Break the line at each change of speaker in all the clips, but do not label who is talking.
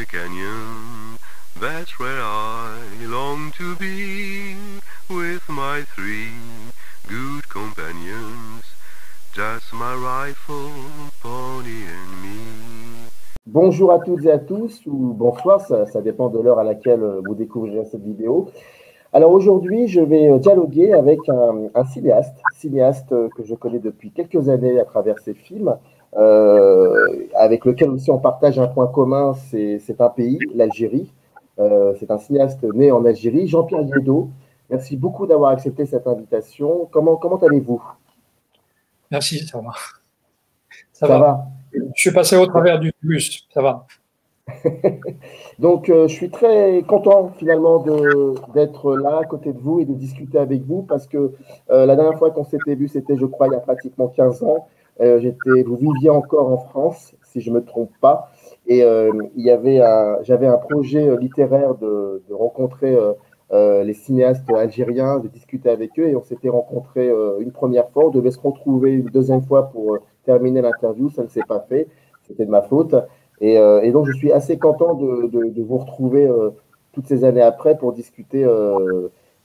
canyon, that's where I long to be, with my three good companions, just my rifle, pony and me.
Bonjour à toutes et à tous, ou bonsoir, ça dépend de l'heure à laquelle vous découvrirez cette vidéo. Alors aujourd'hui, je vais dialoguer avec un cinéaste que je connais depuis quelques années à travers ses films, avec lequel aussi on partage un point commun, c'est un pays, l'Algérie. C'est un cinéaste né en Algérie, Jean-Pierre Liédo. Merci beaucoup d'avoir accepté cette invitation. Comment allez-vous?
Merci, ça va.
Ça va.
Je suis passé au travers du bus, ça va.
Donc, je suis très content finalement d'être là à côté de vous et de discuter avec vous parce que la dernière fois qu'on s'était vu, c'était, je crois, il y a pratiquement 15 ans. Vous viviez encore en France, si je ne me trompe pas. Et j'avais un projet littéraire de rencontrer les cinéastes algériens, de discuter avec eux. Et on s'était rencontrés une première fois. On devait se retrouver une deuxième fois pour terminer l'interview. Ça ne s'est pas fait. C'était de ma faute. Et donc, je suis assez content de vous retrouver toutes ces années après pour discuter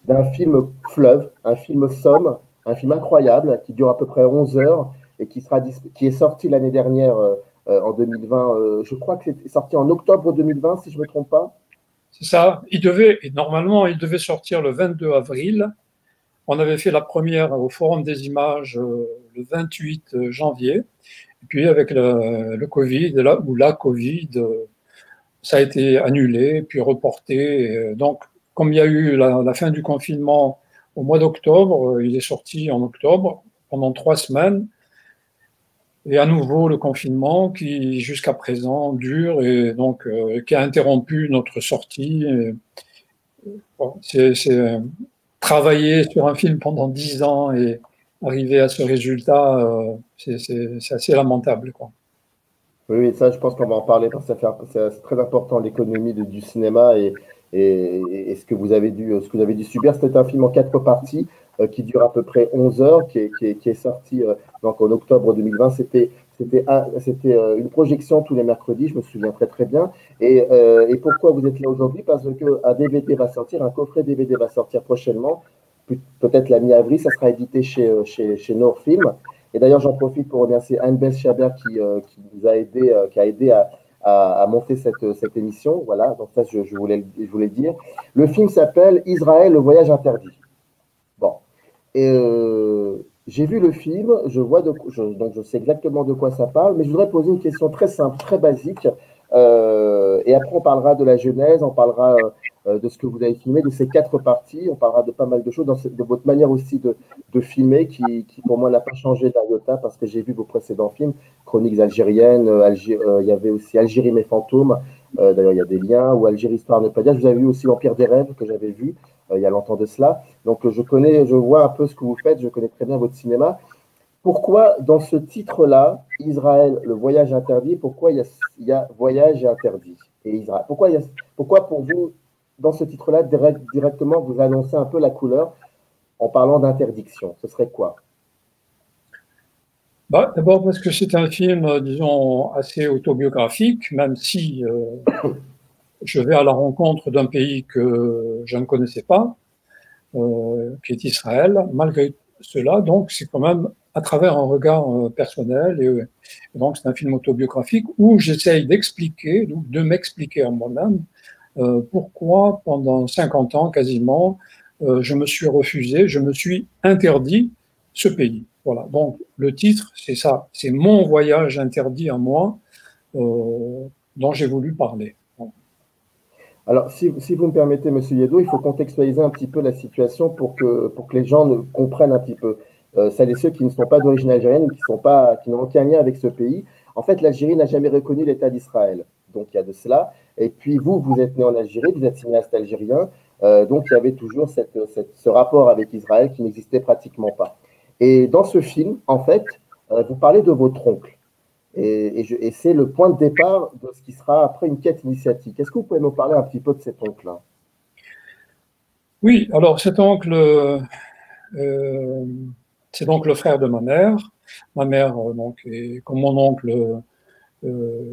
d'un film fleuve, un film somme, un film incroyable qui dure à peu près 11 heures et qui est sorti l'année dernière en 2020. Je crois que c'est sorti en octobre 2020, si je ne me trompe pas.
C'est ça. Normalement, il devait sortir le 22 avril. On avait fait la première au Forum des images le 28 janvier. Et puis avec le Covid, la Covid, ça a été annulé, puis reporté. Donc, comme il y a eu la fin du confinement au mois d'octobre, il est sorti en octobre pendant 3 semaines. Et à nouveau le confinement qui, jusqu'à présent, dure et donc qui a interrompu notre sortie. Bon, c'est travailler sur un film pendant 10 ans et arriver à ce résultat, c'est assez lamentable, quoi.
Oui, ça, je pense qu'on va en parler parce que c'est très important, l'économie du cinéma et ce que vous avez dû subir. C'était un film en 4 parties qui dure à peu près 11 heures, qui est sorti donc en octobre 2020. C'était une projection tous les mercredis, je me souviens très très bien. Et pourquoi vous êtes là aujourd'hui? Parce qu'un DVD va sortir, un coffret DVD va sortir prochainement, peut-être la mi-avril, ça sera édité chez Nord Film. Et d'ailleurs, j'en profite pour remercier Anne-Beth Chaber qui nous a aidé, qui a aidé à monter cette émission. Voilà, donc ça, je voulais dire. Le film s'appelle Israël, le voyage interdit. Bon. Et j'ai vu le film, donc je sais exactement de quoi ça parle, mais je voudrais poser une question très simple, très basique. Et après, on parlera de la genèse, on parlera de ce que vous avez filmé, de ces 4 parties, on parlera de pas mal de choses, de votre manière aussi de filmer, qui pour moi n'a pas changé d'un iota, parce que j'ai vu vos précédents films, Chroniques algériennes, il y avait aussi Algérie mes fantômes, d'ailleurs il y a des liens, ou Algérie histoire ne pas dire. Je vous avais vu aussi L'Empire des rêves, que j'avais vu il y a longtemps de cela. Donc je vois un peu ce que vous faites, je connais très bien votre cinéma. Pourquoi, dans ce titre-là, Israël, le voyage interdit, pourquoi il y a voyage interdit et Israël? Pourquoi pour vous, dans ce titre-là, directement, vous annoncez un peu la couleur en parlant d'interdiction? Ce serait quoi?
D'abord parce que c'est un film, disons, assez autobiographique, même si je vais à la rencontre d'un pays que je ne connaissais pas, qui est Israël. Malgré cela, donc, c'est quand même à travers un regard personnel. Et donc, c'est un film autobiographique où j'essaye d'expliquer, de m'expliquer à moi-même, pourquoi pendant 50 ans quasiment, je me suis interdit ce pays. Voilà. Donc, le titre, c'est ça. C'est mon voyage interdit à moi, dont j'ai voulu parler.
Alors, si vous me permettez, Monsieur Yedo, il faut contextualiser un petit peu la situation pour que les gens comprennent un petit peu. Celles et ceux qui ne sont pas d'origine algérienne ou qui n'ont aucun lien avec ce pays. En fait, l'Algérie n'a jamais reconnu l'État d'Israël. Donc, il y a de cela. Et puis, vous êtes né en Algérie, vous êtes cinéaste algérien. Donc, il y avait toujours ce rapport avec Israël qui n'existait pratiquement pas. Et dans ce film, en fait, vous parlez de votre oncle. Et c'est le point de départ de ce qui sera après une quête initiatique. Est-ce que vous pouvez nous parler un petit peu de cet oncle-là?
Oui, alors cet oncle, c'est donc le frère de ma mère. Ma mère, donc, comme mon oncle,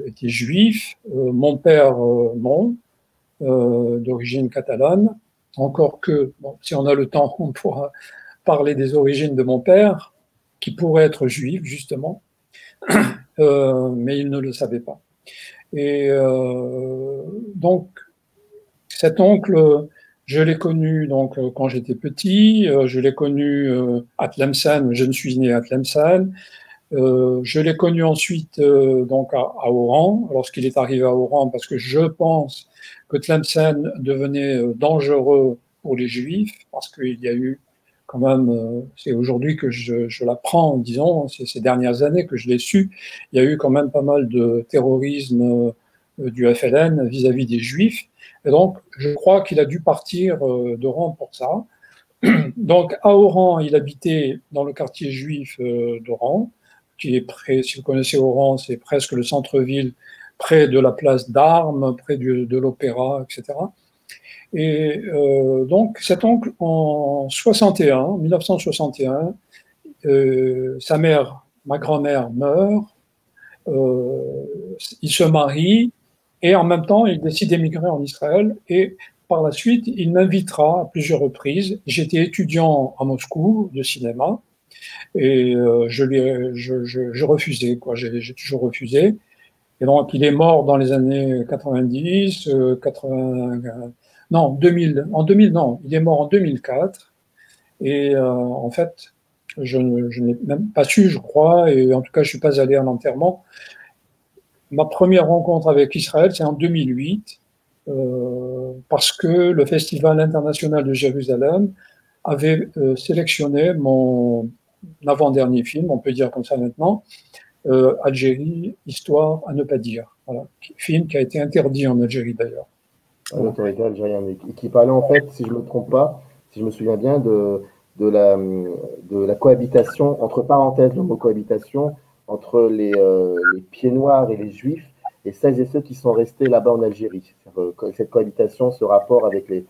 était juif, mon père non, d'origine catalane, encore que, bon, si on a le temps, on pourra parler des origines de mon père, qui pourrait être juif, justement, mais il ne le savait pas. Et donc, cet oncle, je l'ai connu donc, quand j'étais petit, je l'ai connu à Tlemcen, je ne suis né à Tlemcen, je l'ai connu ensuite donc à Oran, lorsqu'il est arrivé à Oran, parce que je pense que Tlemcen devenait dangereux pour les Juifs, parce qu'il y a eu quand même, c'est aujourd'hui que je l'apprends, disons, c'est ces dernières années que je l'ai su, il y a eu quand même pas mal de terrorisme du FLN vis-à-vis des Juifs, et donc je crois qu'il a dû partir d'Oran pour ça. Donc à Oran, il habitait dans le quartier juif d'Oran, qui est près, si vous connaissez Oran, c'est presque le centre-ville, près de la place d'Armes, près de l'Opéra, etc. Et donc cet oncle, en 1961, sa mère, ma grand-mère, meurt, il se marie, et en même temps, il décide d'émigrer en Israël, et par la suite, il m'invitera à plusieurs reprises. J'étais étudiant à Moscou de cinéma, et je refusais, quoi. J'ai toujours refusé. Et donc, il est mort dans les années 90, 80, non, 2000, en 2000, non, il est mort en 2004. Et en fait, je n'ai même pas su, je crois, et en tout cas, je suis pas allé à l'enterrement. Ma première rencontre avec Israël, c'est en 2008, parce que le Festival international de Jérusalem avait sélectionné mon avant-dernier film, on peut dire comme ça maintenant, Algérie, histoire à ne pas dire. Voilà. Film qui a été interdit en Algérie d'ailleurs.
L'autorité algérienne, et qui parlait en fait, si je ne me trompe pas, si je me souviens bien, de la cohabitation, entre parenthèses, le mot cohabitation, entre les pieds noirs et les juifs, et celles et ceux qui sont restés là-bas en Algérie. Cette cohabitation, ce rapport avec les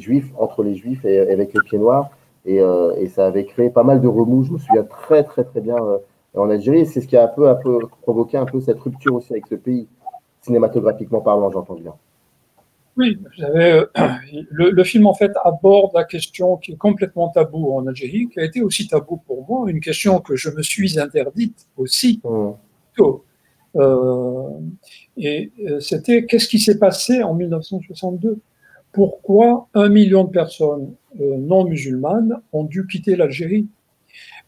juifs, entre les juifs et avec les pieds noirs, et ça avait créé pas mal de remous, je me souviens très très très bien, en Algérie, et c'est ce qui a un peu provoqué un peu cette rupture aussi avec ce pays, cinématographiquement parlant, j'entends bien.
Oui, le film en fait aborde la question qui est complètement taboue en Algérie, qui a été aussi tabou pour moi, une question que je me suis interdite aussi tôt. C'était qu'est-ce qui s'est passé en 1962? Pourquoi 1 million de personnes non musulmanes ont dû quitter l'Algérie?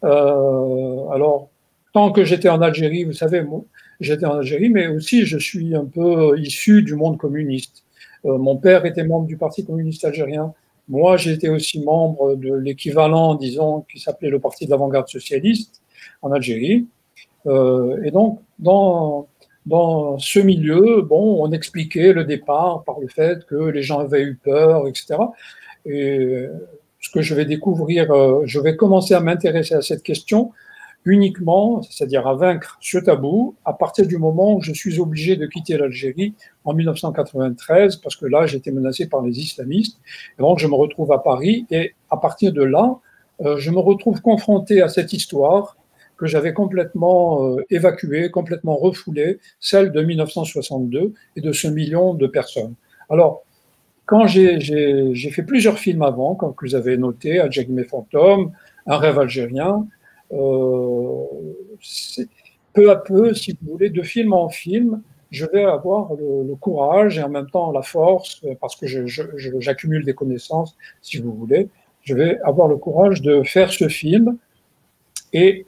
Alors, tant que j'étais en Algérie, vous savez, moi, j'étais en Algérie, mais aussi je suis un peu issu du monde communiste. Mon père était membre du Parti communiste algérien. Moi, j'étais aussi membre de l'équivalent, disons, qui s'appelait le Parti de l'avant-garde socialiste en Algérie. Et donc, dans ce milieu, bon, on expliquait le départ par le fait que les gens avaient eu peur, etc. Et ce que je vais découvrir, je vais commencer à m'intéresser à cette question uniquement, c'est-à-dire à vaincre ce tabou, à partir du moment où je suis obligé de quitter l'Algérie en 1993, parce que là, j'étais menacé par les islamistes. Et donc, je me retrouve à Paris, et à partir de là, je me retrouve confronté à cette histoire que j'avais complètement évacuée, complètement refoulée, celle de 1962 et de ce million de personnes. Alors, quand j'ai fait plusieurs films avant, comme vous avez noté, Algérie mes fantômes, Un rêve algérien, peu à peu, si vous voulez, de film en film, je vais avoir le courage et en même temps la force, parce que j'accumule des connaissances, si vous voulez, je vais avoir le courage de faire ce film, et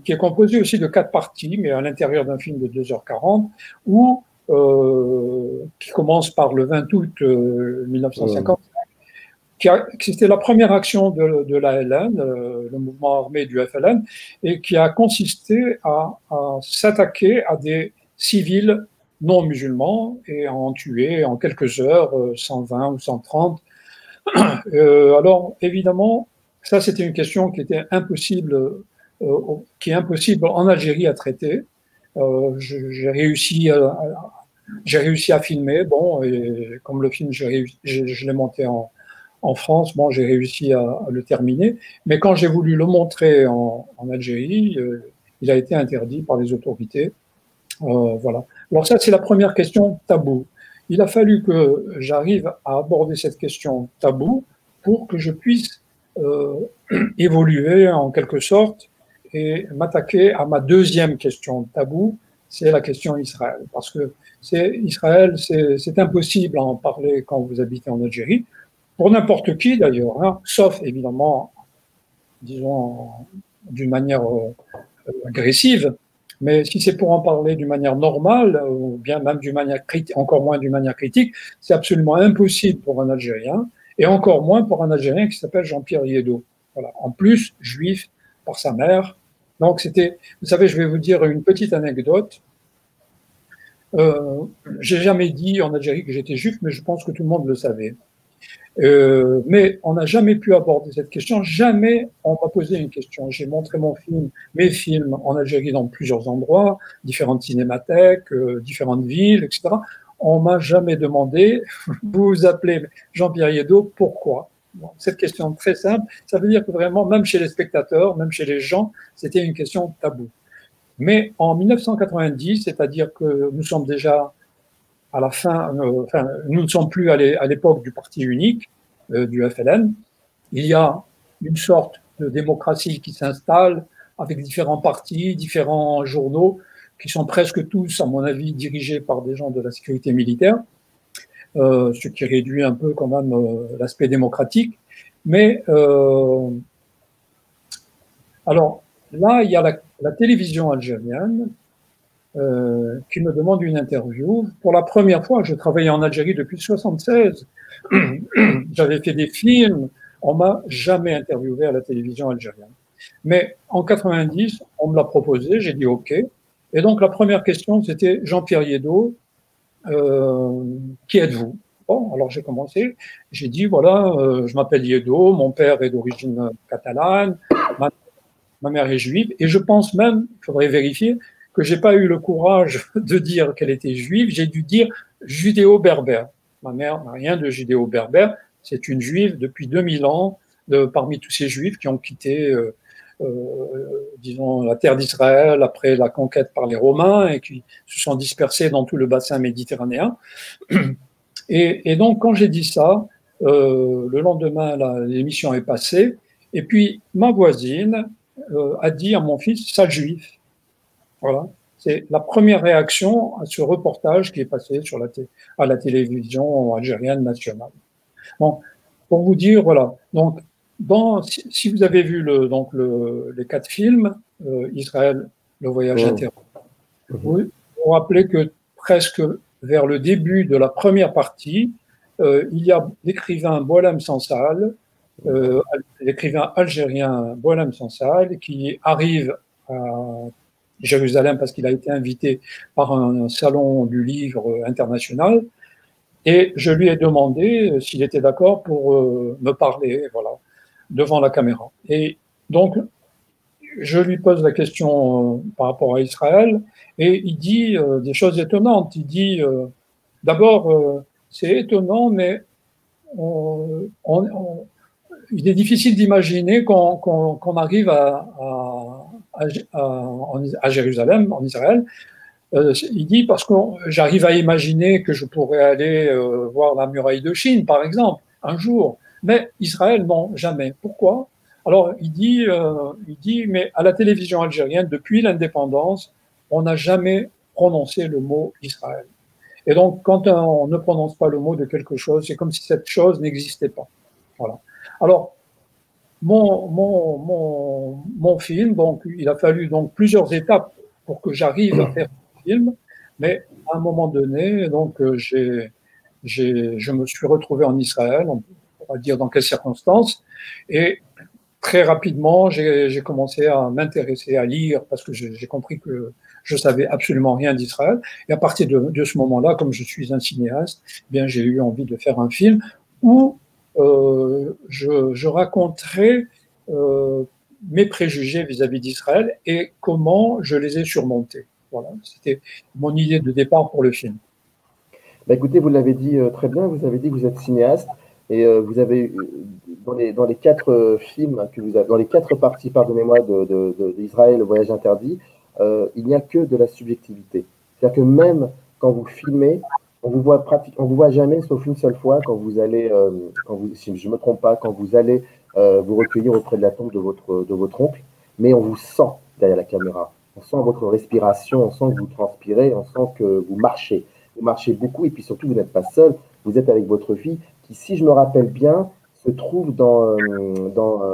qui est composé aussi de 4 parties, mais à l'intérieur d'un film de 2h40, qui commence par le 20 août 1950. C'était la première action de l'ALN, le mouvement armé du FLN, et qui a consisté à s'attaquer à des civils non musulmans et à en tuer en quelques heures 120 ou 130. Alors, évidemment, ça c'était une question qui était impossible, qui est impossible en Algérie à traiter. J'ai réussi à filmer, bon, et comme le film, je l'ai monté en France, bon, j'ai réussi à le terminer, mais quand j'ai voulu le montrer en Algérie, il a été interdit par les autorités. Voilà. Alors ça, c'est la première question taboue. Il a fallu que j'arrive à aborder cette question taboue pour que je puisse évoluer en quelque sorte et m'attaquer à ma deuxième question taboue, c'est la question Israël. Parce que Israël, c'est impossible à en parler quand vous habitez en Algérie, pour n'importe qui d'ailleurs, hein, sauf évidemment, disons, d'une manière agressive. Mais si c'est pour en parler d'une manière normale, ou bien même d'une manière critique, encore moins d'une manière critique, c'est absolument impossible pour un Algérien, et encore moins pour un Algérien qui s'appelle Jean-Pierre Liédo. Voilà. En plus, juif par sa mère. Donc c'était, vous savez, je vais vous dire une petite anecdote. J'ai jamais dit en Algérie que j'étais juif, mais je pense que tout le monde le savait. Mais on n'a jamais pu aborder cette question, jamais on m'a posé une question. J'ai montré mes films en Algérie dans plusieurs endroits, différentes cinémathèques, différentes villes, etc. On m'a jamais demandé, vous vous appelez Jean-Pierre Liédo, pourquoi? Bon, cette question très simple, ça veut dire que vraiment, même chez les spectateurs, même chez les gens, c'était une question taboue. Mais en 1990, c'est-à-dire que nous sommes déjà à la fin, nous ne sommes plus à l'époque du parti unique, du FLN. Il y a une sorte de démocratie qui s'installe avec différents partis, différents journaux, qui sont presque tous, à mon avis, dirigés par des gens de la sécurité militaire, ce qui réduit un peu quand même l'aspect démocratique. Mais alors là, il y a la télévision algérienne, qui me demande une interview. Pour la première fois, je travaillais en Algérie depuis 1976. J'avais fait des films. On m'a jamais interviewé à la télévision algérienne. Mais en 90, on me l'a proposé. J'ai dit OK. Et donc la première question, c'était Jean-Pierre Liédo, qui êtes-vous? Bon, alors j'ai commencé. J'ai dit voilà, je m'appelle Liédo. Mon père est d'origine catalane. Ma mère est juive. Et je pense même, il faudrait vérifier, que j'ai pas eu le courage de dire qu'elle était juive, j'ai dû dire judéo-berbère. Ma mère n'a rien de judéo-berbère, c'est une juive depuis 2000 ans, parmi tous ces juifs qui ont quitté, disons, la terre d'Israël après la conquête par les Romains et qui se sont dispersés dans tout le bassin méditerranéen. Et donc, quand j'ai dit ça, le lendemain, l'émission est passée, et puis ma voisine a dit à mon fils, sale juif. Voilà, c'est la première réaction à ce reportage qui est passé à la télévision algérienne nationale. Bon, pour vous dire, voilà. Donc, si vous avez vu les 4 films, Israël, le voyage interrompu, vous vous rappelez que presque vers le début de la première partie, il y a l'écrivain Boualem Sansal, l'écrivain algérien Boualem Sansal, qui arrive à Jérusalem parce qu'il a été invité par un salon du livre international, et je lui ai demandé s'il était d'accord pour me parler, voilà, devant la caméra. Et donc, je lui pose la question par rapport à Israël, et il dit des choses étonnantes. Il dit, d'abord, c'est étonnant, mais il est difficile d'imaginer qu'on arrive à Jérusalem, en Israël. Il dit parce que j'arrive à imaginer que je pourrais aller voir la muraille de Chine, par exemple, un jour. Mais Israël, non, jamais. Pourquoi? Alors, il dit, mais à la télévision algérienne, depuis l'indépendance, on n'a jamais prononcé le mot Israël. Et donc, quand on ne prononce pas le mot de quelque chose, c'est comme si cette chose n'existait pas. Voilà. Alors, mon film, donc, il a fallu donc plusieurs étapes pour que j'arrive à faire ce film, mais à un moment donné, donc, je me suis retrouvé en Israël, on va dire dans quelles circonstances, et très rapidement, j'ai commencé à m'intéresser, à lire, parce que j'ai compris que je savais absolument rien d'Israël, et à partir de ce moment-là, comme je suis un cinéaste, eh bien, j'ai eu envie de faire un film où je raconterai mes préjugés vis-à-vis d'Israël et comment je les ai surmontés. Voilà, c'était mon idée de départ pour le film.
Bah écoutez, vous l'avez dit très bien, vous avez dit que vous êtes cinéaste et vous avez dans les 4 films que vous avez, dans les 4 parties, pardonnez-moi, d'Israël, le voyage interdit, il n'y a que de la subjectivité. C'est-à-dire que même quand vous filmez, on vous voit jamais, sauf une seule fois, quand vous allez, si je ne me trompe pas, quand vous allez vous recueillir auprès de la tombe de votre oncle, mais on vous sent derrière la caméra. On sent votre respiration, on sent que vous transpirez, on sent que vous marchez. Vous marchez beaucoup et puis surtout, vous n'êtes pas seul, vous êtes avec votre fille qui, si je me rappelle bien, se trouve dans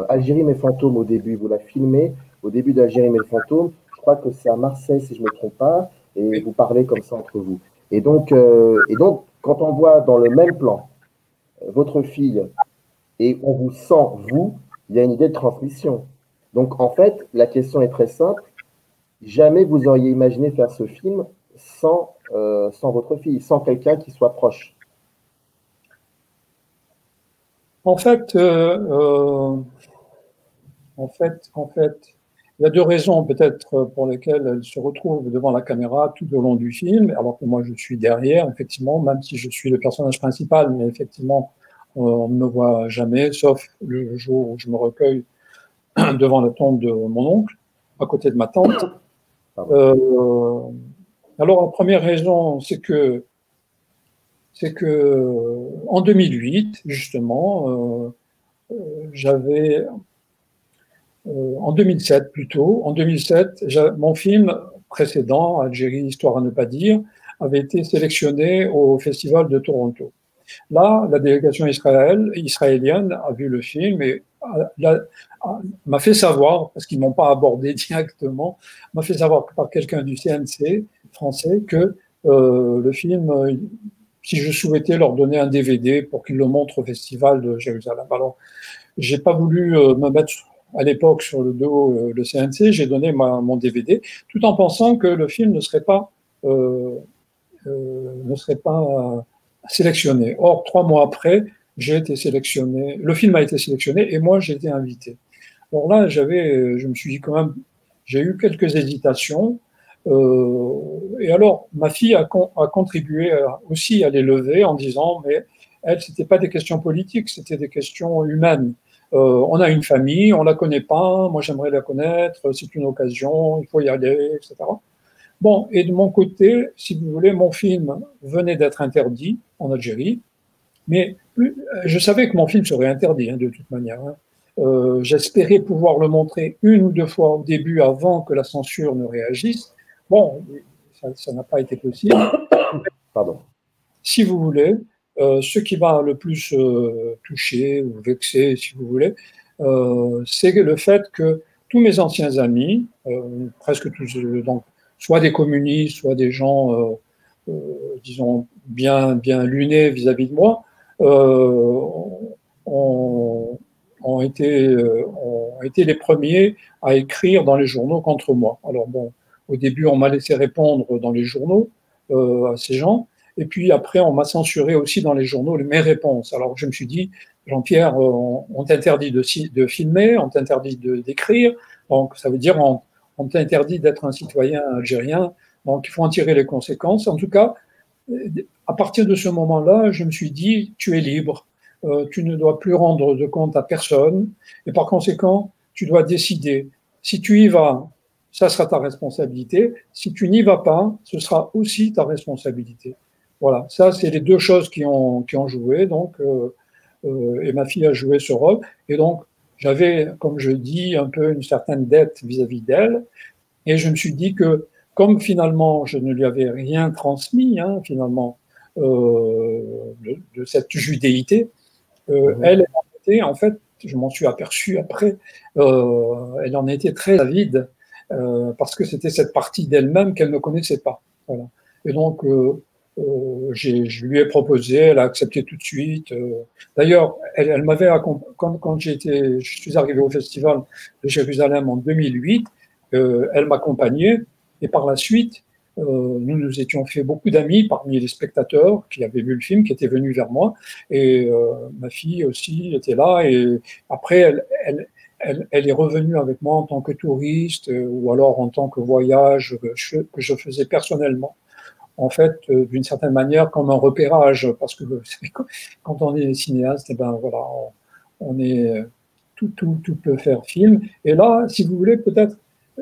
Algérie mes fantômes au début. Vous la filmez au début d'Algérie mes fantômes. Je crois que c'est à Marseille, si je ne me trompe pas, et vous parlez comme ça entre vous. Et donc, quand on voit dans le même plan votre fille et on vous sent, vous, il y a une idée de transmission. Donc, en fait, la question est très simple. Jamais vous auriez imaginé faire ce film sans votre fille, sans quelqu'un qui soit proche.
En fait, il y a deux raisons peut-être pour lesquelles elle se retrouve devant la caméra tout au long du film, alors que moi je suis derrière, effectivement, même si je suis le personnage principal, mais effectivement, on ne me voit jamais, sauf le jour où je me recueille devant la tombe de mon oncle, à côté de ma tante. Alors la première raison, c'est que en 2008, justement, en 2007 plutôt, en 2007, mon film précédent, Algérie, Histoire à ne pas dire, avait été sélectionné au Festival de Toronto. Là, la délégation israélienne a vu le film et m'a fait savoir, parce qu'ils ne m'ont pas abordé directement, m'a fait savoir par quelqu'un du CNC français que le film, si je souhaitais leur donner un DVD pour qu'ils le montrent au Festival de Jérusalem. Alors, j'ai pas voulu me mettre à l'époque sur le dos le CNC, j'ai donné mon DVD, tout en pensant que le film ne serait pas sélectionné. Or, 3 mois après, j'ai été sélectionné, le film a été sélectionné et moi j'ai été invité. Alors là, je me suis dit quand même, j'ai eu quelques hésitations. Et alors, ma fille a contribué aussi à les lever en disant, mais elle, c'était pas des questions politiques, c'était des questions humaines. On a une famille, on la connaît pas, moi j'aimerais la connaître, c'est une occasion, il faut y aller, etc. Bon, et de mon côté, si vous voulez, mon film venait d'être interdit en Algérie, mais je savais que mon film serait interdit de toute manière. J'espérais pouvoir le montrer 1 ou 2 fois au début avant que la censure ne réagisse. Bon, ça n'a pas été possible.
Pardon.
Si vous voulez, ce qui m'a le plus touché ou vexé, si vous voulez, c'est le fait que tous mes anciens amis, presque tous, donc, soit des communistes, soit des gens, disons, bien lunés vis-à-vis de moi, ont été les premiers à écrire dans les journaux contre moi. Alors bon, au début, on m'a laissé répondre dans les journaux à ces gens, et puis après, on m'a censuré aussi dans les journaux mes réponses. Alors je me suis dit, Jean-Pierre, on t'interdit de filmer, on t'interdit d'écrire, donc ça veut dire on t'interdit d'être un citoyen algérien, donc il faut en tirer les conséquences. En tout cas, à partir de ce moment-là, je me suis dit, tu es libre, tu ne dois plus rendre de compte à personne, et par conséquent, tu dois décider. Si tu y vas, ça sera ta responsabilité. Si tu n'y vas pas, ce sera aussi ta responsabilité. Voilà, ça, c'est les 2 choses qui ont joué, donc, et ma fille a joué ce rôle. Et donc, j'avais, comme je dis, un peu une certaine dette vis-à-vis d'elle, et je me suis dit que, comme finalement, je ne lui avais rien transmis, finalement, de cette judéité, elle en fait, je m'en suis aperçu après, elle en était très avide, parce que c'était cette partie d'elle-même qu'elle ne connaissait pas. Voilà. Et donc, je lui ai proposé, elle a accepté tout de suite. D'ailleurs, elle m'avait quand je suis arrivé au Festival de Jérusalem en 2008, elle m'accompagnait, et par la suite, nous étions fait beaucoup d'amis parmi les spectateurs qui avaient vu le film, qui étaient venus vers moi, et ma fille aussi était là, et après, elle est revenue avec moi en tant que touriste, ou alors en tant que voyage que je faisais personnellement. En fait, d'une certaine manière, comme un repérage, parce que vous savez, quand on est cinéaste, voilà, on est tout peut faire film. Et là, si vous voulez, peut-être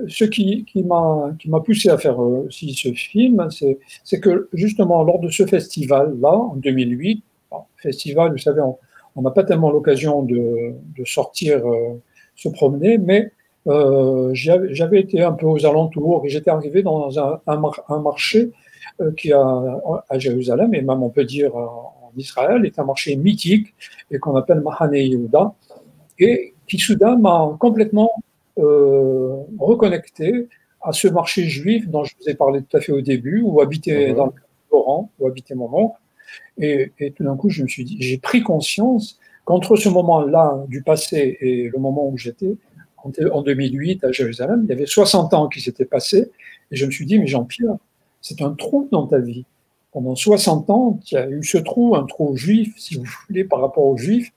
ce qui m'a poussé à faire aussi ce film, c'est que justement lors de ce festival-là, en 2008, festival, vous savez, on n'a pas tellement l'occasion de sortir se promener, mais j'avais été un peu aux alentours et j'étais arrivé dans un marché qui à Jérusalem, et même on peut dire en Israël, est un marché mythique et qu'on appelle Mahane Yehuda, et qui soudain m'a complètement reconnecté à ce marché juif dont je vous ai parlé tout à fait au début, où habitait dans le Coran, où habitait mon oncle. Et tout d'un coup, je me suis dit, j'ai pris conscience qu'entre ce moment-là du passé et le moment où j'étais, en 2008 à Jérusalem, il y avait 60 ans qui s'étaient passés, et je me suis dit, mais Jean-Pierre, c'est un trou dans ta vie. Pendant 60 ans, il y a eu ce trou, un trou juif, si vous voulez, par rapport aux juifs,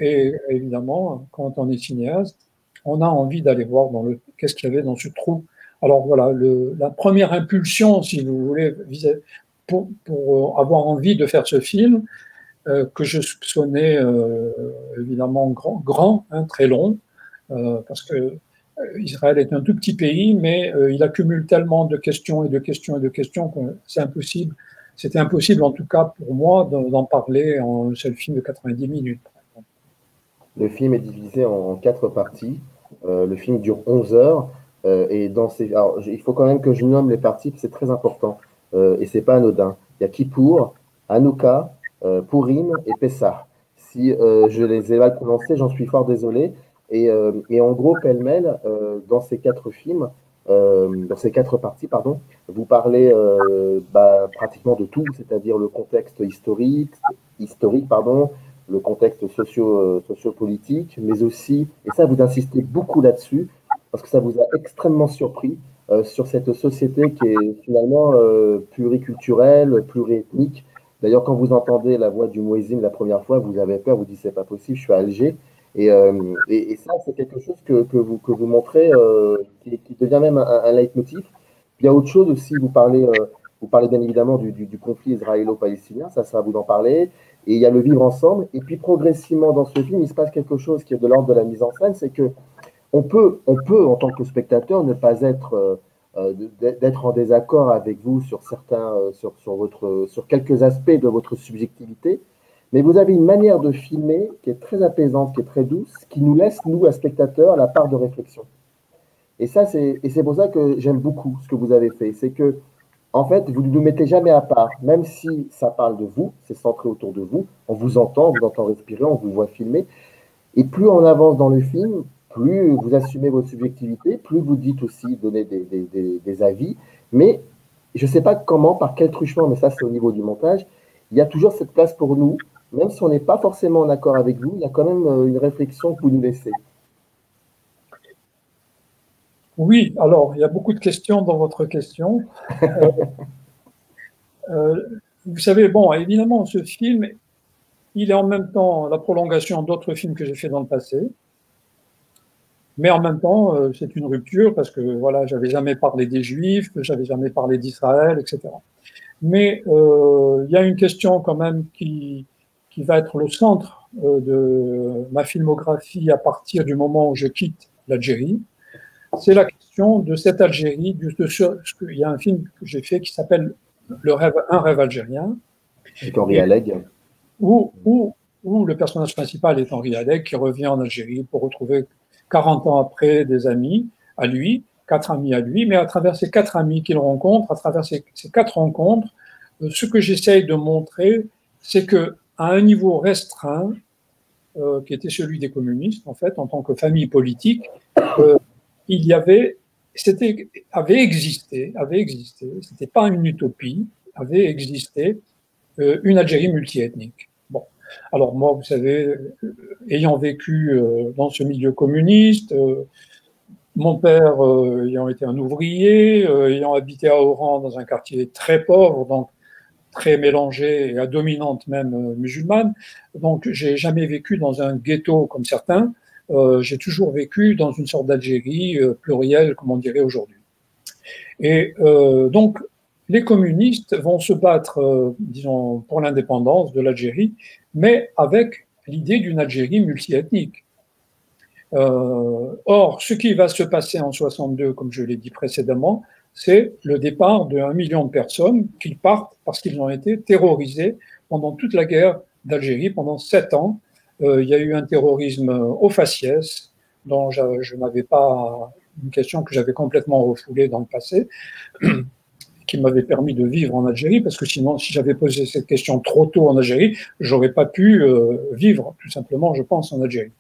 et évidemment, quand on est cinéaste, on a envie d'aller voir qu'est-ce qu'il y avait dans ce trou. Alors voilà, la première impulsion, si vous voulez, pour avoir envie de faire ce film, que je soupçonnais évidemment grand, hein, très long, parce que Israël est un tout petit pays, mais il accumule tellement de questions et de questions et de questions que c'est impossible. C'était impossible, en tout cas pour moi, d'en parler en un seul film de 90 minutes.
Le film est divisé en 4 parties. Le film dure 11 heures. Alors, il faut quand même que je nomme les parties, c'est très important. Et c'est pas anodin. Il y a Kippour, Hanouka, Purim et Pessah. Si je les ai mal prononcés, j'en suis fort désolé. Et en gros, pêle-mêle, dans ces 4 films, dans ces 4 parties, pardon, vous parlez pratiquement de tout, c'est-à-dire le contexte historique, le contexte sociopolitique, mais aussi, et ça vous insistez beaucoup là-dessus, parce que ça vous a extrêmement surpris, sur cette société qui est finalement pluriculturelle, pluriethnique. D'ailleurs, quand vous entendez la voix du muezzin la première fois, vous avez peur, vous dites c'est pas possible, je suis à Alger. Et ça, c'est quelque chose que vous montrez, qui devient même un leitmotiv. Puis il y a autre chose aussi, vous parlez bien évidemment du conflit israélo-palestinien, ça va vous en parler. Et il y a le vivre ensemble. Et puis progressivement dans ce film, il se passe quelque chose qui est de l'ordre de la mise en scène, c'est que on peut, en tant que spectateur, ne pas d'être en désaccord avec vous sur sur quelques aspects de votre subjectivité, mais vous avez une manière de filmer qui est très apaisante, qui est très douce, qui nous laisse, nous, à spectateurs, la part de réflexion. Et c'est pour ça que j'aime beaucoup ce que vous avez fait. C'est que, en fait, vous ne nous mettez jamais à part, même si ça parle de vous, c'est centré autour de vous, on vous entend respirer, on vous voit filmer. Et plus on avance dans le film, plus vous assumez votre subjectivité, plus vous dites aussi donner des avis. Mais je ne sais pas comment, par quel truchement, mais ça c'est au niveau du montage, il y a toujours cette place pour nous, même si on n'est pas forcément en accord avec vous, il y a quand même une réflexion que vous nous laissez.
Oui, alors il y a beaucoup de questions dans votre question. Vous savez, bon, évidemment, ce film, il est en même temps la prolongation d'autres films que j'ai fait dans le passé. Mais en même temps, c'est une rupture parce que voilà, j'avais jamais parlé des Juifs, j'avais jamais parlé d'Israël, etc. Mais il y a une question quand même qui va être le centre de ma filmographie à partir du moment où je quitte l'Algérie. C'est la question de cette Algérie. Il y a un film que j'ai fait qui s'appelle Un rêve algérien.
Avec Henri Alleg.
Où le personnage principal est Henri Alleg qui revient en Algérie pour retrouver 40 ans après des amis à lui, 4 amis à lui, mais à travers ces 4 amis qu'il rencontre, à travers ces 4 rencontres, ce que j'essaye de montrer, c'est qu'à un niveau restreint, qui était celui des communistes, en fait, en tant que famille politique, avait existé, c'était pas une utopie, avait existé une Algérie multiethnique. Bon, alors moi, vous savez, ayant vécu dans ce milieu communiste, mon père ayant été un ouvrier, ayant habité à Oran dans un quartier très pauvre, donc très mélangé et à dominante même musulmane, donc j'ai jamais vécu dans un ghetto comme certains. J'ai toujours vécu dans une sorte d'Algérie plurielle, comme on dirait aujourd'hui. Et donc, les communistes vont se battre, disons, pour l'indépendance de l'Algérie, mais avec l'idée d'une Algérie multiethnique. Or, ce qui va se passer en 62, comme je l'ai dit précédemment, c'est le départ de 1 million de personnes qui partent parce qu'ils ont été terrorisés pendant toute la guerre d'Algérie, pendant 7 ans. Il y a eu un terrorisme au faciès, dont je n'avais pas une question que j'avais complètement refoulée dans le passé, qui m'avait permis de vivre en Algérie, parce que sinon, si j'avais posé cette question trop tôt en Algérie, j'aurais pas pu vivre, tout simplement, je pense, en Algérie.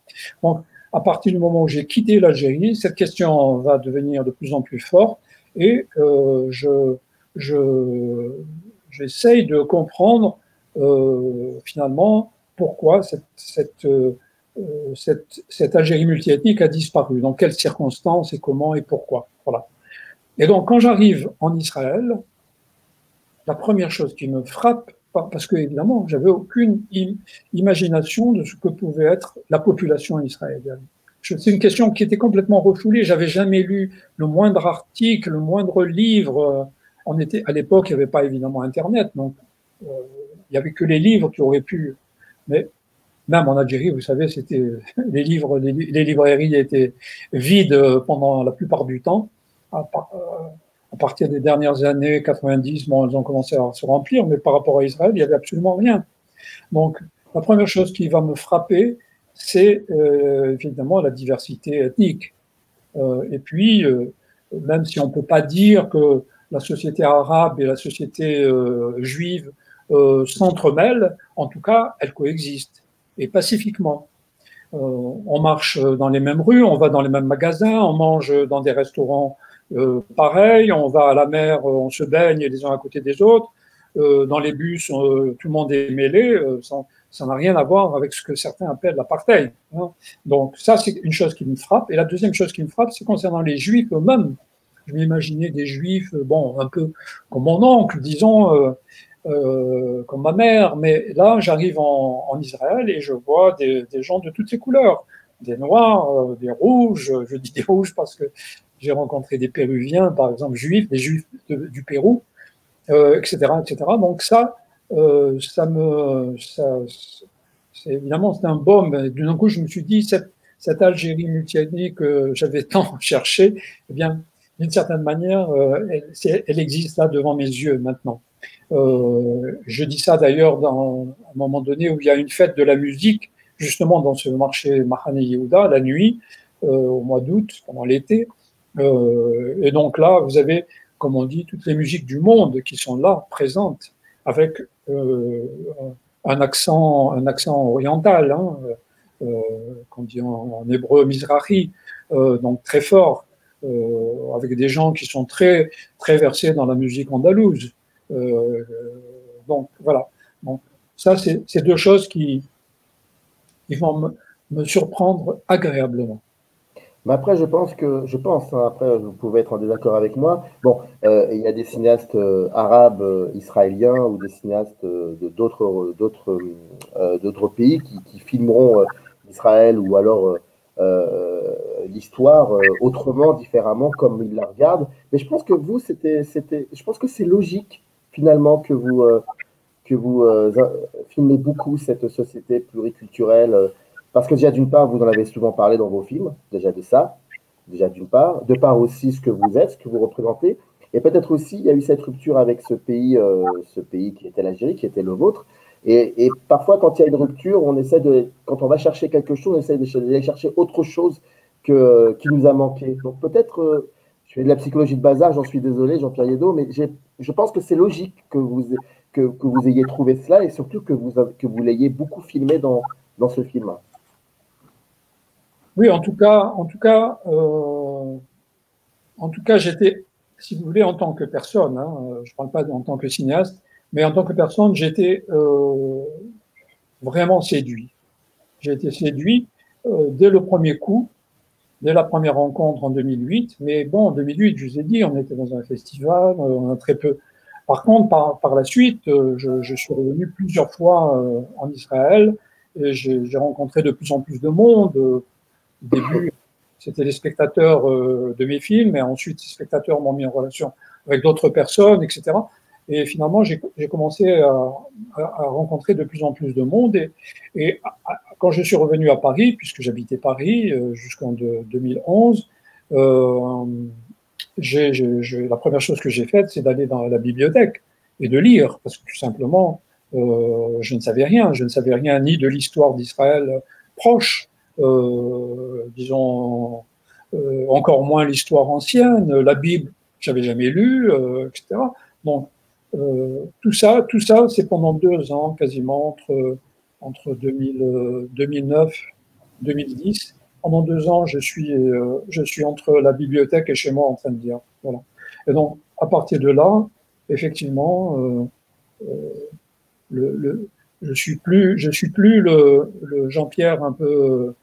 Donc, à partir du moment où j'ai quitté l'Algérie, cette question va devenir de plus en plus forte, et j'essaye de comprendre finalement pourquoi cette Algérie multiethnique a disparu, dans quelles circonstances et comment et pourquoi. Voilà. Et donc, quand j'arrive en Israël, la première chose qui me frappe, parce que évidemment, j'avais aucune imagination de ce que pouvait être la population israélienne. C'est une question qui était complètement refoulée. J'avais jamais lu le moindre article, le moindre livre. À l'époque, il n'y avait pas évidemment Internet, donc il n'y avait que les livres qui auraient pu. Mais même en Algérie, vous savez, c'était les librairies étaient vides pendant la plupart du temps. À partir des dernières années 90, bon, elles ont commencé à se remplir, mais par rapport à Israël, il n'y avait absolument rien. Donc, la première chose qui va me frapper, c'est évidemment la diversité ethnique. Et puis, même si on ne peut pas dire que la société arabe et la société juive s'entremêlent, en tout cas, elles coexistent, et pacifiquement. On marche dans les mêmes rues, on va dans les mêmes magasins, on mange dans des restaurants pareils, on va à la mer, on se baigne les uns à côté des autres. Dans les bus, tout le monde est mêlé. Ça n'a rien à voir avec ce que certains appellent l'apartheid. Hein. Donc ça, c'est une chose qui me frappe. Et la deuxième chose qui me frappe, c'est concernant les Juifs eux-mêmes. Je m'imaginais des Juifs, bon, un peu comme mon oncle, disons, comme ma mère. Mais là, j'arrive en Israël et je vois des gens de toutes les couleurs. Des noirs, des rouges. Je dis des rouges parce que j'ai rencontré des Péruviens, par exemple, juifs, des Juifs du Pérou, etc., etc. Donc ça, évidemment, c'est un baume. D'un coup, je me suis dit, cette Algérie multiethnique que j'avais tant cherché, eh bien, d'une certaine manière, elle existe là devant mes yeux maintenant. Je dis ça d'ailleurs à un moment donné où il y a une fête de la musique, justement dans ce marché Mahane Yehuda, la nuit, au mois d'août, pendant l'été. Et donc là, vous avez, comme on dit, toutes les musiques du monde qui sont là, présentes, avec un accent oriental, hein, qu'on dit en hébreu Mizrahi, donc très fort, avec des gens qui sont très, très versés dans la musique andalouse. Donc voilà. Donc, ça, c'est deux choses qui vont me surprendre agréablement.
Mais après, je pense, hein, après, vous pouvez être en désaccord avec moi. Bon, il y a des cinéastes arabes, israéliens ou des cinéastes d'autres pays qui filmeront Israël ou alors l'histoire autrement, différemment, comme ils la regardent. Mais je pense que vous, je pense que c'est logique finalement que vous filmez beaucoup cette société pluriculturelle. Parce que déjà, d'une part, vous en avez souvent parlé dans vos films, déjà d'une part. De part aussi ce que vous êtes, ce que vous représentez. Et peut-être aussi, il y a eu cette rupture avec ce pays qui était l'Algérie, qui était le vôtre. Et parfois, quand il y a une rupture, quand on va chercher quelque chose, on essaie d'aller chercher autre chose qui nous a manqué. Donc peut-être, je fais de la psychologie de bazar, j'en suis désolé, Jean-Pierre Yeddo, mais je pense que c'est logique que vous ayez trouvé cela et surtout que vous l'ayez beaucoup filmé dans ce film.
Oui, en tout cas, j'étais, si vous voulez, en tant que personne, hein, je ne parle pas en tant que cinéaste, mais en tant que personne, j'étais vraiment séduit. J'ai été séduit dès le premier coup, dès la première rencontre en 2008. Mais bon, en 2008, je vous ai dit, on était dans un festival, on a très peu. Par contre, par la suite, je suis revenu plusieurs fois en Israël et j'ai rencontré de plus en plus de monde. Au début, c'était les spectateurs de mes films, et ensuite, ces spectateurs m'ont mis en relation avec d'autres personnes, etc. Et finalement, j'ai commencé à rencontrer de plus en plus de monde. Et quand je suis revenu à Paris, puisque j'habitais Paris jusqu'en 2011, la première chose que j'ai faite, c'est d'aller dans la bibliothèque et de lire, parce que tout simplement, je ne savais rien. Je ne savais rien ni de l'histoire d'Israël proche, disons, encore moins l'histoire ancienne, la Bible, j'avais jamais lu, etc. Donc, tout ça, c'est pendant 2 ans, quasiment, entre 2009 et 2010. Pendant 2 ans, je suis entre la bibliothèque et chez moi en train de lire. Voilà. Et donc, à partir de là, effectivement, je suis plus le Jean-Pierre un peu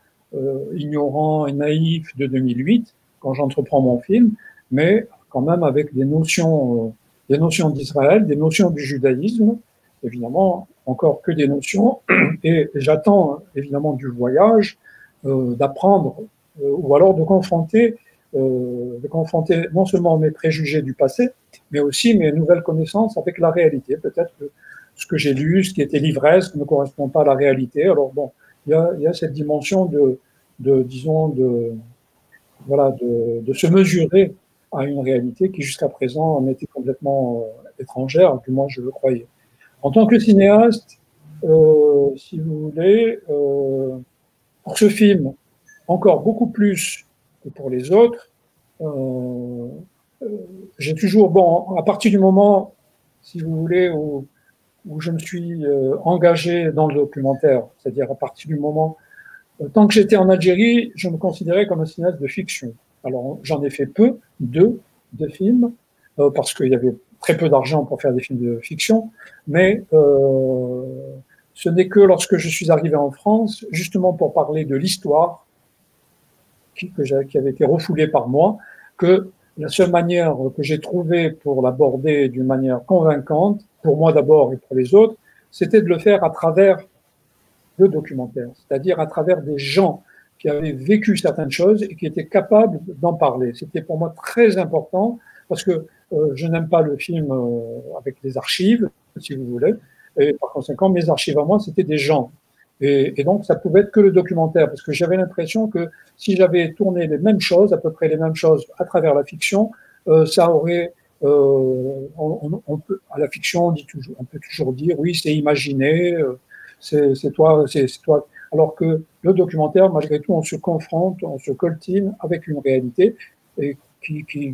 ignorant et naïf de 2008 quand j'entreprends mon film, mais quand même avec des notions d'Israël, des notions du judaïsme, évidemment encore que des notions, et j'attends évidemment du voyage d'apprendre ou alors de confronter non seulement mes préjugés du passé, mais aussi mes nouvelles connaissances avec la réalité. Peut-être que ce que j'ai lu, ce qui était l'ivresse, ne correspond pas à la réalité. Alors bon, il y a cette dimension de se mesurer à une réalité qui jusqu'à présent m'était complètement étrangère, du moins je le croyais. En tant que cinéaste, si vous voulez, pour ce film, encore beaucoup plus que pour les autres, j'ai toujours, à partir du moment, si vous voulez, où je me suis engagé dans le documentaire, c'est-à-dire à partir du moment, tant que j'étais en Algérie, je me considérais comme un cinéaste de fiction. Alors j'en ai fait deux films, parce qu'il y avait très peu d'argent pour faire des films de fiction, mais ce n'est que lorsque je suis arrivé en France, justement pour parler de l'histoire, qui avait été refoulée par moi, que la seule manière que j'ai trouvée pour l'aborder d'une manière convaincante, pour moi d'abord et pour les autres, c'était de le faire à travers le documentaire, c'est-à-dire à travers des gens qui avaient vécu certaines choses et qui étaient capables d'en parler. C'était pour moi très important parce que je n'aime pas le film avec des archives, si vous voulez, et par conséquent, mes archives à moi, c'était des gens. Et donc, ça pouvait être que le documentaire, parce que j'avais l'impression que si j'avais tourné les mêmes choses, à peu près les mêmes choses à travers la fiction, ça aurait... à la fiction, on peut toujours dire, oui, c'est imaginé, c'est toi. Alors que le documentaire, malgré tout, on se confronte, on se coltine avec une réalité et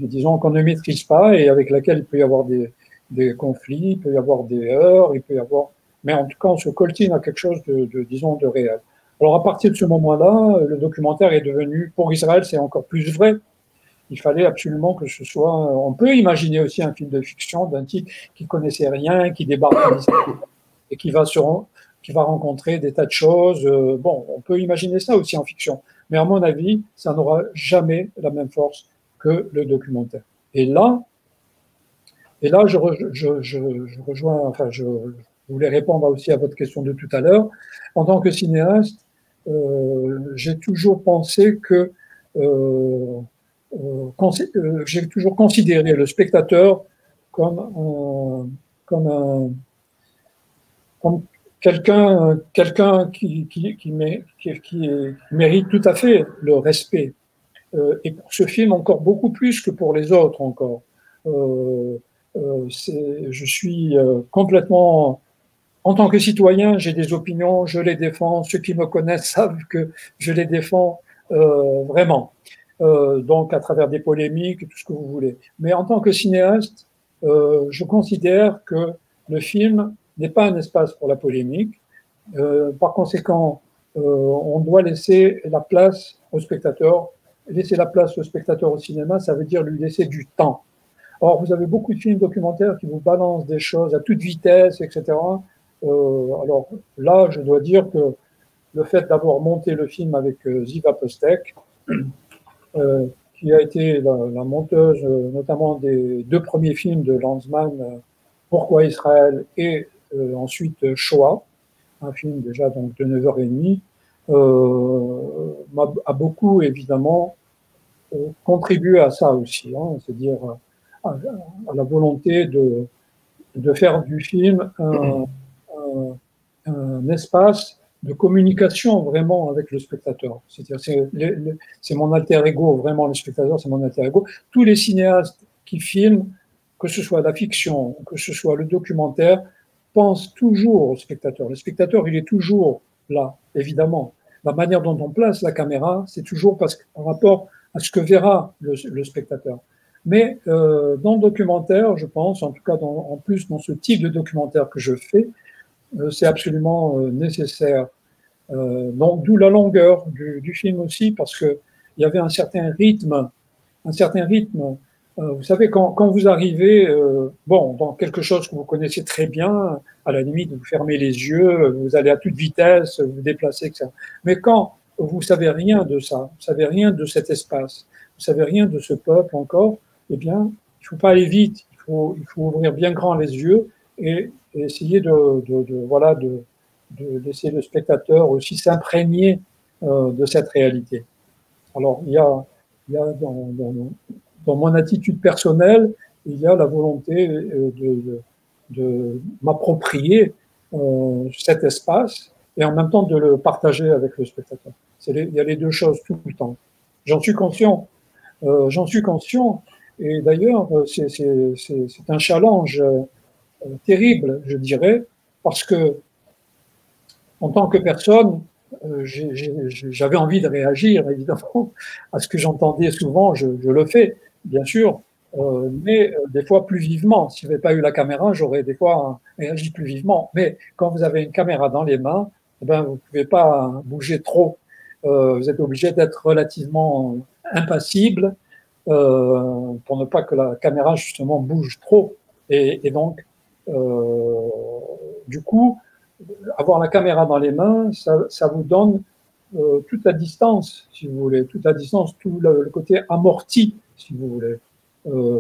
disons, qu'on ne maîtrise pas et avec laquelle il peut y avoir des conflits, il peut y avoir des heurts, il peut y avoir... Mais en tout cas, on se coltine à quelque chose disons, de réel. Alors, à partir de ce moment-là, le documentaire est devenu, pour Israël, c'est encore plus vrai. Il fallait absolument que ce soit... On peut imaginer aussi un film de fiction d'un type qui connaissait rien, qui débarque en Israël et qui va rencontrer des tas de choses. Bon, on peut imaginer ça aussi en fiction. Mais à mon avis, ça n'aura jamais la même force que le documentaire. Et là, je rejoins, enfin, je voulais répondre aussi à votre question de tout à l'heure. En tant que cinéaste, j'ai toujours pensé que j'ai toujours considéré le spectateur comme quelqu'un qui mérite tout à fait le respect. Et pour ce film, encore beaucoup plus que pour les autres encore. Je suis complètement... En tant que citoyen, j'ai des opinions, je les défends. Ceux qui me connaissent savent que je les défends vraiment. Donc, à travers des polémiques, tout ce que vous voulez. Mais en tant que cinéaste, je considère que le film n'est pas un espace pour la polémique. Par conséquent, on doit laisser la place au spectateur. Laisser la place au spectateur au cinéma, ça veut dire lui laisser du temps. Or, vous avez beaucoup de films documentaires qui vous balancent des choses à toute vitesse, etc. Alors là, je dois dire que le fait d'avoir monté le film avec Ziva Postek, qui a été la monteuse notamment des 2 premiers films de Lanzmann, Pourquoi Israël et ensuite Shoah, un film déjà donc de 9h30, a beaucoup évidemment contribué à ça aussi, hein, c'est-à-dire à la volonté de faire du film un espace de communication vraiment avec le spectateur. C'est mon alter ego, vraiment le spectateur, c'est mon alter ego. Tous les cinéastes qui filment, que ce soit la fiction, que ce soit le documentaire, pensent toujours au spectateur. Le spectateur, il est toujours là, évidemment. La manière dont on place la caméra, c'est toujours par rapport à ce que verra le spectateur. Mais dans le documentaire, je pense, en tout cas en plus dans ce type de documentaire que je fais, c'est absolument nécessaire. Donc d'où la longueur du film aussi, parce que il y avait un certain rythme. Vous savez, quand vous arrivez, dans quelque chose que vous connaissez très bien, à la limite, vous fermez les yeux, vous allez à toute vitesse, vous vous déplacez, etc. Mais quand vous savez rien de ça, vous savez rien de cet espace, vous savez rien de ce peuple encore, eh bien, il faut pas aller vite, il faut ouvrir bien grand les yeux et essayer de laisser le spectateur aussi s'imprégner de cette réalité. Alors, il y a dans mon attitude personnelle, il y a la volonté de m'approprier cet espace et en même temps de le partager avec le spectateur. Il y a les deux choses tout le temps. J'en suis conscient. Et d'ailleurs, c'est un challenge terrible, je dirais, parce que en tant que personne, j'avais envie de réagir, évidemment, à ce que j'entendais souvent, je le fais, bien sûr, mais des fois plus vivement. Si je n'avais pas eu la caméra, j'aurais des fois réagi plus vivement. Mais quand vous avez une caméra dans les mains, eh ben, vous ne pouvez pas bouger trop. Vous êtes obligé d'être relativement impassible pour ne pas que la caméra, justement, bouge trop. Et donc, du coup, avoir la caméra dans les mains, ça vous donne toute la distance, si vous voulez, toute la distance, tout le côté amorti, si vous voulez,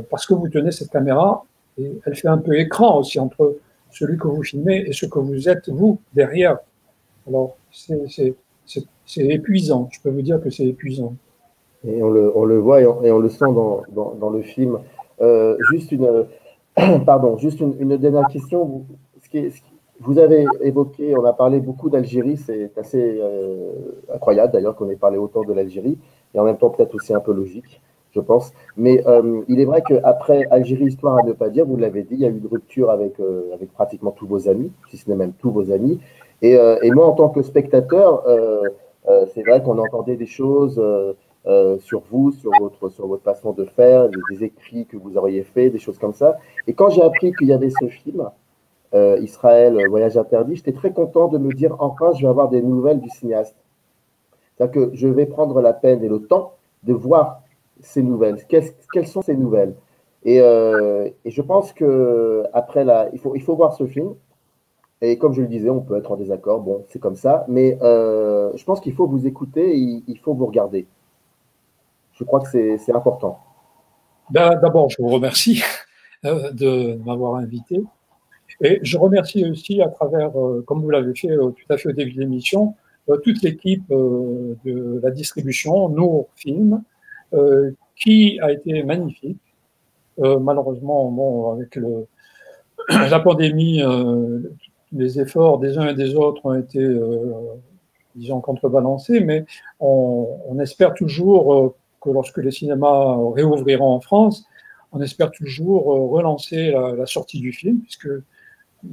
parce que vous tenez cette caméra et elle fait un peu écran aussi entre celui que vous filmez et ce que vous êtes, vous, derrière. Alors, c'est épuisant, je peux vous dire que c'est épuisant.
Et on le voit et on le sent dans le film. Juste une dernière question. Vous avez évoqué, on a parlé beaucoup d'Algérie, c'est assez incroyable d'ailleurs qu'on ait parlé autant de l'Algérie, et en même temps peut-être aussi un peu logique, je pense. Mais il est vrai qu'après Algérie, histoire à ne pas dire, vous l'avez dit, il y a eu une rupture avec pratiquement tous vos amis, si ce n'est même tous vos amis. Et moi, en tant que spectateur, c'est vrai qu'on entendait des choses sur vous, sur votre façon de faire, des écrits que vous auriez fait, des choses comme ça. Et quand j'ai appris qu'il y avait ce film, Israël, Voyage interdit, j'étais très content de me dire enfin je vais avoir des nouvelles du cinéaste. C'est-à-dire que je vais prendre la peine et le temps de voir ces nouvelles. Quelles sont ces nouvelles? Et je pense que après il faut voir ce film. Et comme je le disais, on peut être en désaccord, bon, c'est comme ça. Mais je pense qu'il faut vous écouter, et il faut vous regarder. Je crois que c'est important.
D'abord, je vous remercie de m'avoir invité. Et je remercie aussi à travers, comme vous l'avez fait tout à fait au début de l'émission, toute l'équipe de la distribution, Nour Film, qui a été magnifique. Malheureusement, bon, avec la pandémie, les efforts des uns et des autres ont été, disons, contrebalancés, mais on espère toujours que lorsque les cinémas réouvriront en France, on espère toujours relancer la sortie du film, puisque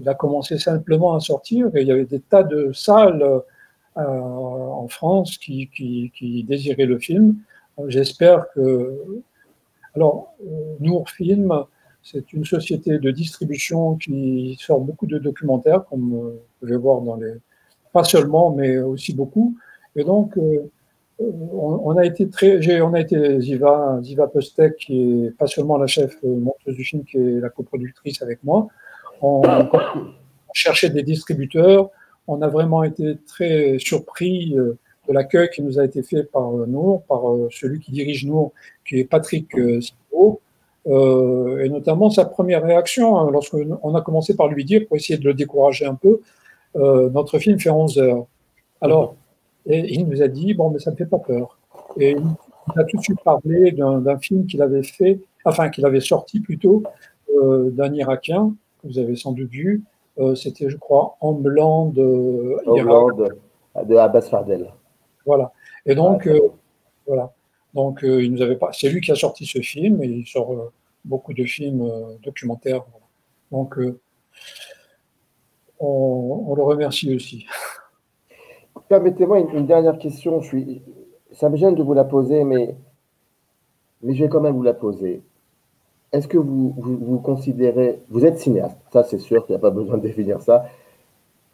il a commencé simplement à sortir et il y avait des tas de salles en France qui désiraient le film. J'espère que... Alors, Nour Film, c'est une société de distribution qui sort beaucoup de documentaires, comme vous pouvez voir dans les... Pas seulement, mais aussi beaucoup. Et donc, on a été Ziva Pestek, qui est pas seulement la chef monteuse du film, qui est la coproductrice avec moi. On cherchait des distributeurs. On a vraiment été très surpris de l'accueil qui nous a été fait par Nour, par celui qui dirige Nour, qui est Patrick Sibo, et notamment sa première réaction lorsqu'on a commencé par lui dire, pour essayer de le décourager un peu, notre film fait 11 heures. Alors, et il nous a dit, bon, mais ça ne me fait pas peur. Et il a tout de suite parlé d'un film qu'il avait fait, enfin qu'il avait sorti plutôt, d'un Irakien, que vous avez sans doute vu. C'était, je crois, En blanc de
Homeland de Abbas Fardel.
Voilà. Et donc, voilà. Donc, il nous avait pas. C'est lui qui a sorti ce film et il sort beaucoup de films documentaires. Voilà. Donc, on le remercie aussi.
Permettez-moi une dernière question. Ça me gêne de vous la poser, mais je vais quand même vous la poser. Est-ce que vous considérez, vous êtes cinéaste, ça c'est sûr qu'il n'y a pas besoin de définir ça.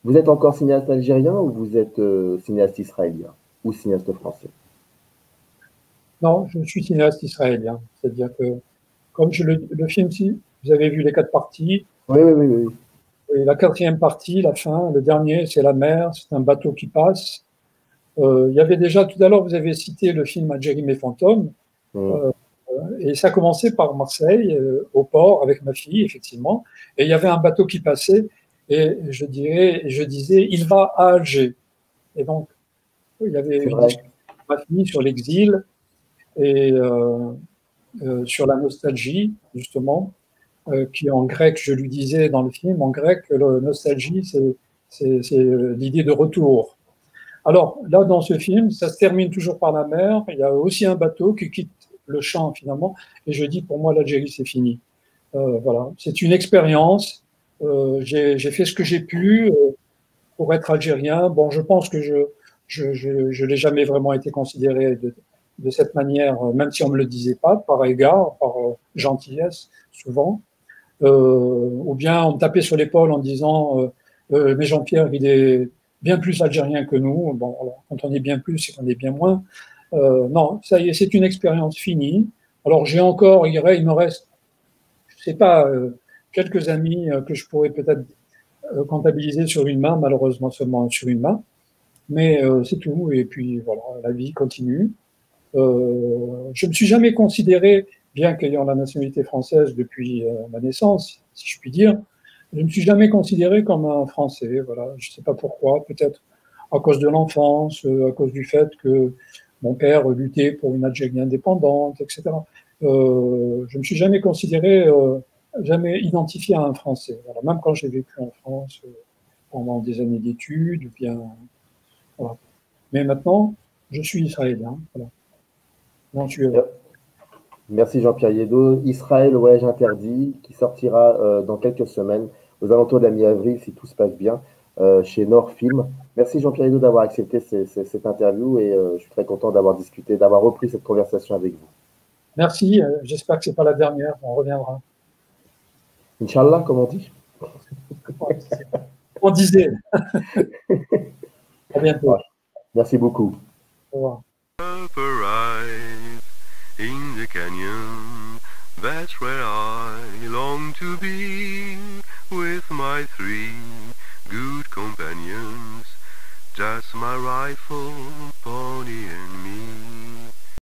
Vous êtes encore cinéaste algérien ou vous êtes cinéaste israélien ou cinéaste français?
Non, je suis cinéaste israélien. C'est-à-dire que, comme le film, si vous avez vu les 4 parties,
Oui, oui, oui, oui.
et la 4e partie, la fin, le dernier, c'est la mer, c'est un bateau qui passe. Il y avait déjà, tout à l'heure, vous avez cité le film Algérie mes fantômes. Et ça commençait par Marseille, au port, avec ma fille, effectivement. Et il y avait un bateau qui passait, et je disais, il va à Alger. Et donc, il y avait une discussion avec ma fille sur l'exil et sur la nostalgie, justement, qui en grec, je lui disais dans le film, en grec, la nostalgie, c'est l'idée de retour. Alors, là, dans ce film, ça se termine toujours par la mer. Il y a aussi un bateau qui quitte le champ, finalement. Et je dis, pour moi, l'Algérie, c'est fini. Voilà. C'est une expérience. J'ai fait ce que j'ai pu pour être algérien. Bon, je pense que je n'ai jamais vraiment été considéré de cette manière, même si on ne me le disait pas, par égard, par gentillesse, souvent. Ou bien on me tapait sur l'épaule en disant mais Jean-Pierre, il est bien plus algérien que nous. Bon, alors, quand on est bien plus, c'est qu'on est bien moins. Non, ça y est, c'est une expérience finie. Alors j'ai encore, il me reste, je sais pas, quelques amis que je pourrais peut-être comptabiliser sur une main, malheureusement seulement sur une main. Mais c'est tout. Et puis voilà, la vie continue. Je me suis jamais considéré, bien qu'ayant la nationalité française depuis ma naissance, si je puis dire, je ne me suis jamais considéré comme un Français. Voilà, je ne sais pas pourquoi, peut-être à cause de l'enfance, à cause du fait que mon père luttait pour une Algérie indépendante, etc. Je ne me suis jamais considéré, jamais identifié à un Français. Voilà, même quand j'ai vécu en France pendant des années d'études, bien, voilà. Mais maintenant, je suis israélien. Voilà.
Merci Jean-Pierre Yeddo. Israël, le voyage interdit, qui sortira dans quelques semaines, aux alentours de la mi-avril, si tout se passe bien, chez Nord Film. Merci Jean-Pierre Yeddo d'avoir accepté cette interview et je suis très content d'avoir discuté, d'avoir repris cette conversation avec vous.
Merci, j'espère que ce n'est pas la dernière, on reviendra.
Inch'Allah, comme on dit.
On disait. À bientôt.
Ouais. Merci beaucoup.
Au revoir.
In the canyon, that's where I long to be, with my 3 good companions, just my rifle, pony, and